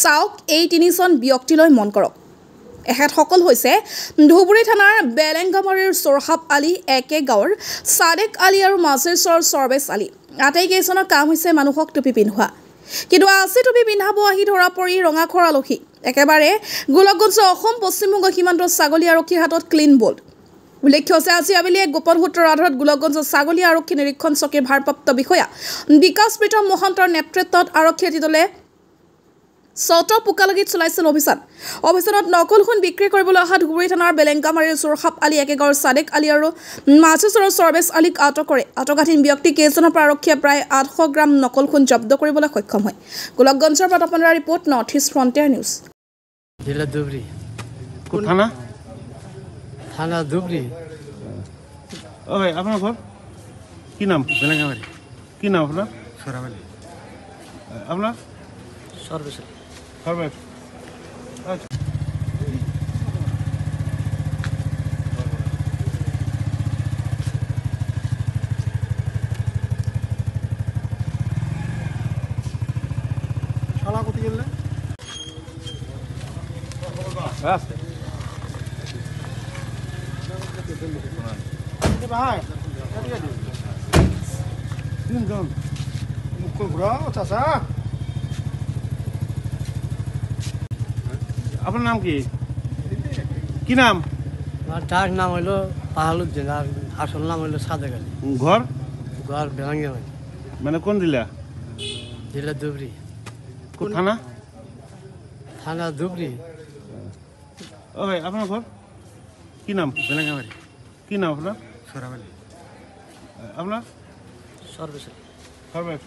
চাওক এই তিনিজন ব্যক্তিলৈ মন কৰক। এখেতসকল হৈছে ধুবুৰী থানাৰ বেলেংগামাৰীৰ চৰহাব আলী একে গাঁৱৰ সাদেক আলী আৰু মাজিৰচৰৰ চৰবেছ আলী। আটাইকেইজনৰ কাম হৈছে মানুহক টুপি পিন্ধোৱা, কিন্তু আজি টুপি পিন্ধাব আহি ধৰা পৰি ৰঙাখৰ আলহী। একেবাৰে গোলকগঞ্জ অসম পশ্চিমবংগ সীমান্তৰ ছাগলী আৰক্ষীৰ হাতত ক্লিন বোল্ড। উল্লেখ্য যে আজি আবেলি এক গোপন সূত্ৰৰ আধাৰত গোলকগঞ্জ ছাগলী আৰক্ষী নিৰীক্ষণ চকীৰ ভাৰপ্ৰাপ্ত বিষয়া বিকাশ প্ৰীতম মহন্তৰ নেতৃত্বত আৰক্ষী দলে পোকালগিত চলাইছিল অভিযানত নকল সোণ বিক্ৰী কৰিবলৈ অহা ধুবুৰী থানাৰ বেলেংগামাৰীৰ চৰহাব আলী একেগাঁৱৰ সাদেক আলী আৰু মাজিৰচৰৰ চৰবেছ আলীক আটক কৰে। আটকাধীন ব্যক্তি কেইজনৰ পৰা আৰক্ষীয়ে প্ৰায় 800 গ্ৰাম নকল সোণ জব্দ কৰিবলৈ সক্ষম হয়। গোলকগঞ্জৰ পৰা তপন ৰায়ৰ report, north east frontier news. জিলা ধুবুৰী। কোন থানা? থানা ধুবুৰী। ওই আপনার ঘর কি নাম? বেলেংগামারি। কি নাম আপনার? সরহাব আলী। আপনার? সরবেছ। সরবেছ। আচ্ছা। শালা কোথায় গেলে? আসতে। ভাই তিনজন মুকুল ঘুরা চাচা। আপনার নাম কি নাম? আমার ডাক নাম হইলো পাহালুদ্দিন আর আসল নাম হইলো সাদেক আলী। ঘর? ঘর বেলেংগামারি। মানে কোন জেলা? জেলা ধুবুৰী। কোন থানা? থানা ধুবুৰী। ওই আপনাৰ ঘৰ কি নাম? বেলেংগামাৰি। কি নাম আপনাৰ? সৰহাব আলী। আপনাৰ? সৰবেছ। সৰবেছ।